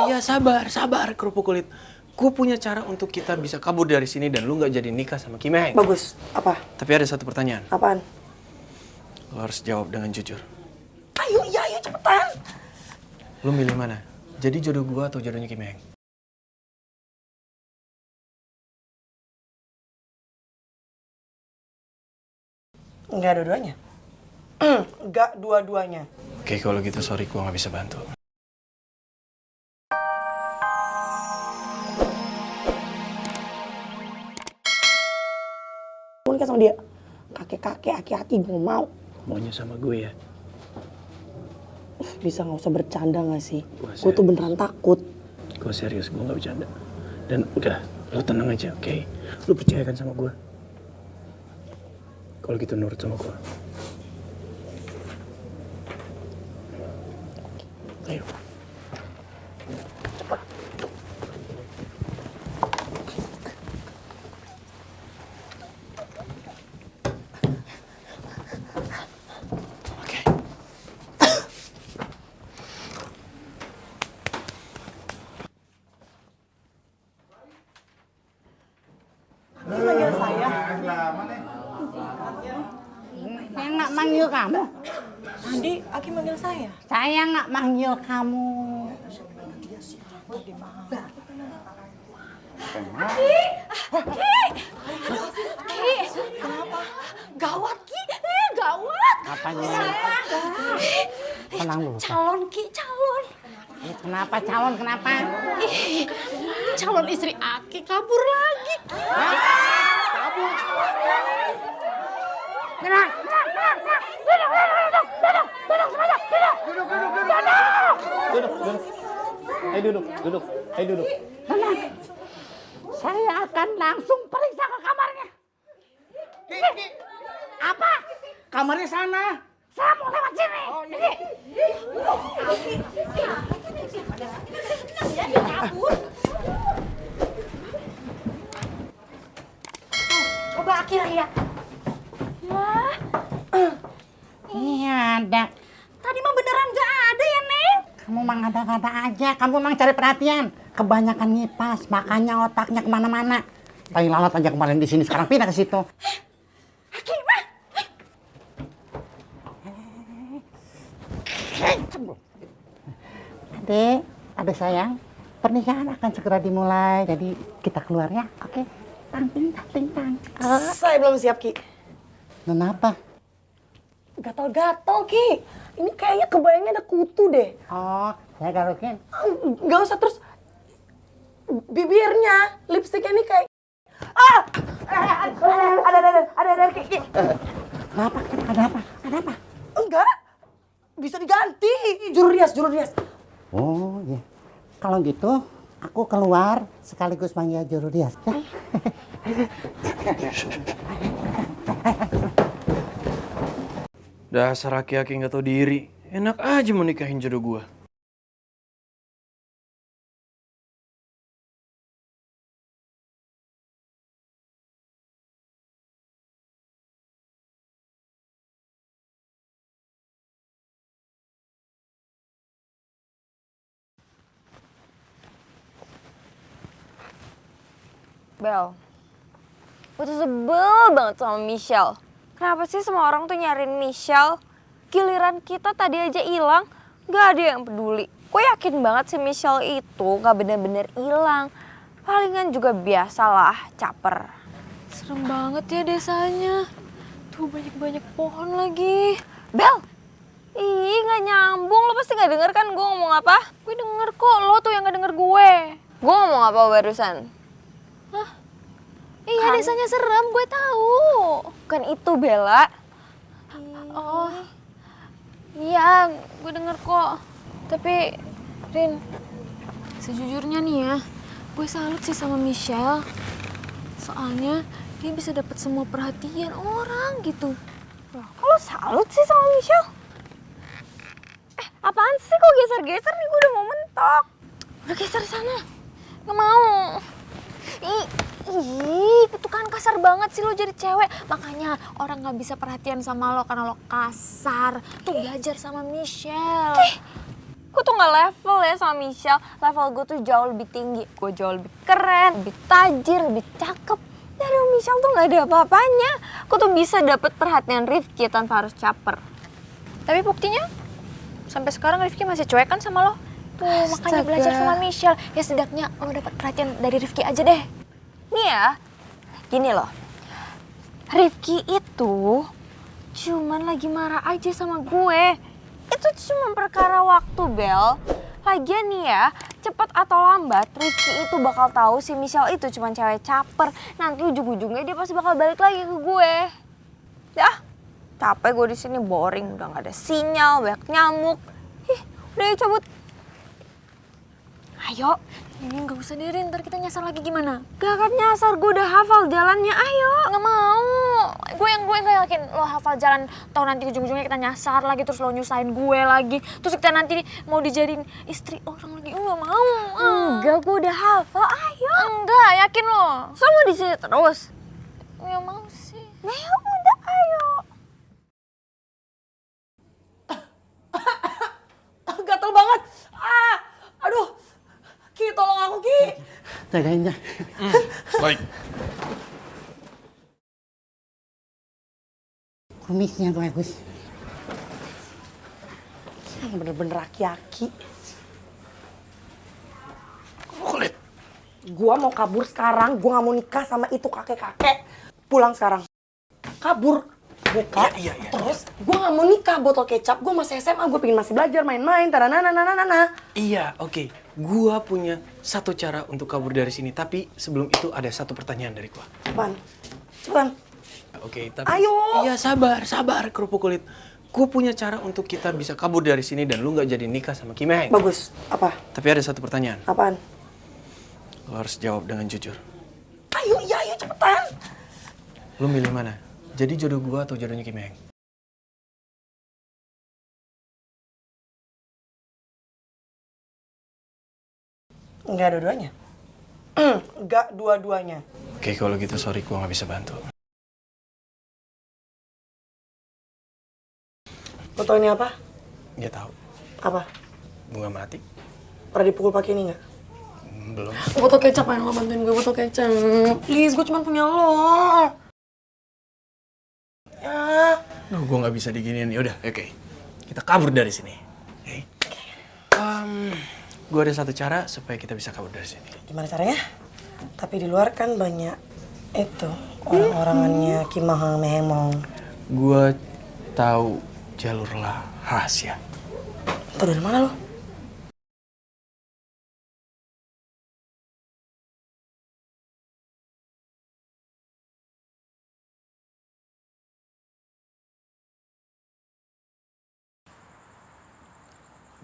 Iya sabar kerupuk kulit. Gue punya cara untuk kita bisa kabur dari sini dan lu nggak jadi nikah sama Kimeng. Bagus. Apa? Tapi ada satu pertanyaan. Apaan? Lo harus jawab dengan jujur. Ayo cepetan. Lu milih mana? Jadi jodoh gue atau jodohnya Kimeng? Enggak dua-duanya. Enggak dua-duanya. Oke, kalau gitu sorry gue nggak bisa bantu. Mau nikah sama dia? Kakek-kakek, aki-aki gue mau. Maunya sama gue ya? Bisa nggak usah bercanda nggak sih? Gua Gue tuh beneran takut. Gue serius, gue nggak bercanda. Dan udah, lu tenang aja, oke? Lu percayakan sama gue. Kalau gitu nurut sama gue. Ayo. Cepat. Oke. Manggil saya. Saya nggak manggil kamu. Tadi Aki manggil saya. Saya nggak manggil kamu. Kenapa? Gawat Ki, gawat. Apanya? Tenang dulu. Calon Ki, calon. Kenapa calon? Kenapa? Ih, calon istri Aki kabur lagi. Kabur. Tenang. Duduk. Ayo duduk. Tenang. Saya akan langsung periksa ke kamarnya. Apa? Kamarnya sana. Saya mau lewat sini. Coba Aki lihat. Wah, Iya ada. tadi mah beneran gak ada ya, Neng? Kamu mah ngada-ngada aja. Kamu emang cari perhatian. Kebanyakan ngipas, makanya otaknya kemana-mana. Tai lalat aja kemarin di sini, sekarang pindah ke situ. Aki mah. Adik sayang, pernikahan akan segera dimulai. Jadi kita keluar ya, oke? Tang, ting, tang. Saya belum siap, Ki. Kenapa? Gatal-gatal, Ki. Ini kayaknya kebayangnya ada kutu deh. Oh, saya garukin. Gak usah terus. Bibirnya, lipstiknya ini kayak... Ada, Ki. Kenapa? Ada apa? Enggak. Bisa diganti. Juru rias. Oh, iya. Kalau gitu, aku keluar sekaligus manggil juru rias. Ya? Dasar aki-aki nggak tahu diri. Enak aja mau nikahin jodoh gue. Bel, gue tuh sebel banget sama Michelle. Kenapa sih semua orang tuh nyariin Michelle? Giliran kita tadi aja hilang, gak ada yang peduli. Gue yakin banget si Michelle itu gak bener-bener hilang. Palingan juga biasalah, caper. Serem banget ya desanya. Tuh banyak-banyak pohon lagi. Bel! Ih, gak nyambung. Lo pasti gak denger kan gue ngomong apa? Gue denger kok, lo tuh yang gak denger gue. Gue ngomong apa barusan? Hah? Iya, kan? Desanya serem, gue tahu. Kan itu, Bella. Oh. Iya, gue denger kok. Tapi, Rin, sejujurnya nih ya, gue salut sih sama Michelle. Soalnya dia bisa dapat semua perhatian orang gitu. Loh, kok lo salut sih sama Michelle? Apaan sih kok geser-geser nih, gue udah mau mentok. Udah geser sana. Gak mau. Ih, itu kan kasar banget sih lo jadi cewek. Makanya orang gak bisa perhatian sama lo karena lo kasar. Tuh belajar sama Michelle. Gue tuh gak level ya sama Michelle. Level gue tuh jauh lebih tinggi. Gue jauh lebih keren, lebih tajir, lebih cakep. Dari Michelle tuh gak ada apa-apanya. Gue tuh bisa dapet perhatian Rifki tanpa harus caper. Tapi buktinya, sampai sekarang Rifki masih cuek kan sama lo. Tuh, makanya belajar sama Michelle. Ya setidaknya lo dapet perhatian dari Rifki aja deh. Nih ya, gini loh. Rifki itu cuman lagi marah aja sama gue. Itu cuma perkara waktu, Bel. Lagian nih ya, cepet atau lambat Rifki itu bakal tahu si Michelle itu cuma cewek caper. Nanti ujung-ujungnya dia pasti bakal balik lagi ke gue. Dah, capek gue di sini, boring, udah gak ada sinyal, banyak nyamuk. Ih, udah ya cabut. Ayo, ini gak usah diri, ntar kita nyasar lagi gimana? Gak akan nyasar, gue udah hafal jalannya, ayo. Gak mau, gue gak yakin lo hafal jalan, tau nanti ujung-ujungnya kita nyasar lagi, terus lo nyusahin gue lagi. Terus kita nanti mau dijadiin istri orang lagi, gak mau. Enggak, gue udah hafal, ayo. Enggak, yakin lo? Sama di sini terus. Gak mau sih. Nah ya udah, ayo. Gatel banget. Aduh. Ki, tolong aku, Ki. Jagain ya. Baik. Kumisnya tuh bagus. Bener-bener aki-aki. Kulit. Gua mau kabur sekarang. Gua gak mau nikah sama itu kakek-kakek. Pulang sekarang. Kabur. Buka. Iya. Terus gua gak mau nikah botol kecap. Gua masih SMA. Gua pengen masih belajar main-main. Taranana. Iya, oke. Gua punya satu cara untuk kabur dari sini. Tapi sebelum itu ada satu pertanyaan dari gua. Cepetan. Oke, tapi... Ayo. Iya, sabar kerupuk kulit. Gue punya cara untuk kita bisa kabur dari sini dan lu nggak jadi nikah sama Kim Heng. Bagus. Apa? Tapi ada satu pertanyaan. Apaan? Lo harus jawab dengan jujur. Ayo cepetan. Lu milih mana? Jadi jodoh gua atau jodohnya Kim Heng? Enggak dua-duanya. Enggak dua-duanya. Oke, kalau gitu sorry gua nggak bisa bantu. Lo tau ini apa? Nggak tahu. Apa? Bunga mati? Pernah dipukul pakai ini nggak? Belum. Botol kecap, ayo lo bantuin gue botol kecap. Please, gue cuma punya lo. Ya. Duh, gua nggak bisa diginiin. Yaudah, oke. Kita kabur dari sini. Oke. Gua ada satu cara supaya kita bisa kabur dari sini. Gimana caranya? Tapi di luar kan banyak itu orang-orangannya Kimahang Mehemong. Gua tahu jalur rahasia. Tau dari mana lo?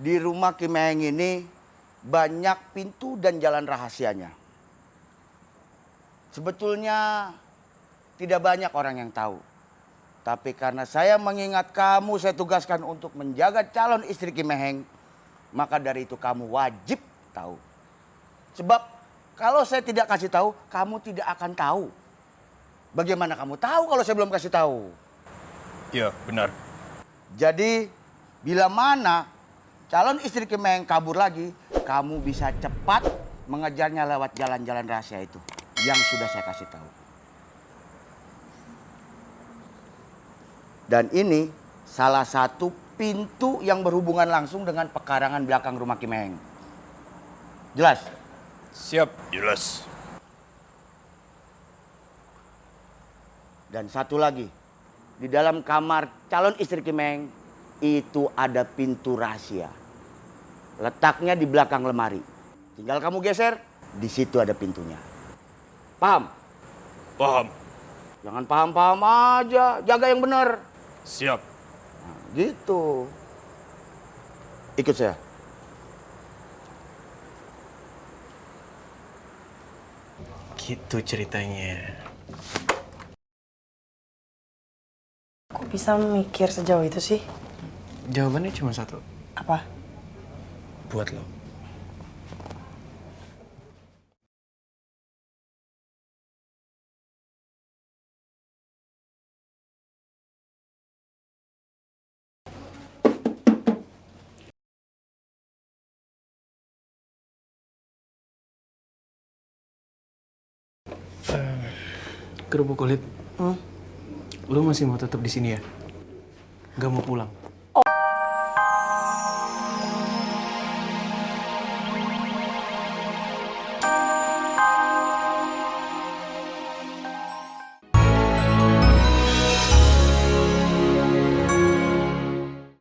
Di rumah Kim Heng ini banyak pintu dan jalan rahasianya. Sebetulnya tidak banyak orang yang tahu. Tapi karena saya mengingat kamu, saya tugaskan untuk menjaga calon istri Kim Heng. Maka dari itu kamu wajib tahu. Sebab kalau saya tidak kasih tahu, kamu tidak akan tahu. Bagaimana kamu tahu kalau saya belum kasih tahu? Iya, benar. Jadi bila mana calon istri Kim Heng kabur lagi, kamu bisa cepat mengejarnya lewat jalan-jalan rahasia itu yang sudah saya kasih tahu. Dan ini salah satu pintu yang berhubungan langsung dengan pekarangan belakang rumah Kim Heng. Jelas? Siap. Jelas. Dan satu lagi, di dalam kamar calon istri Kim Heng itu ada pintu rahasia. Letaknya di belakang lemari. Tinggal kamu geser, di situ ada pintunya. Paham? Paham. Jangan paham-paham aja, jaga yang benar. Siap. Nah, gitu. Ikut saya. Gitu ceritanya. Kok bisa mikir sejauh itu sih? Jawabannya cuma satu. Apa? Buat lo. Kerupuk kulit. Lu masih mau tetap di sini ya? Gak mau pulang?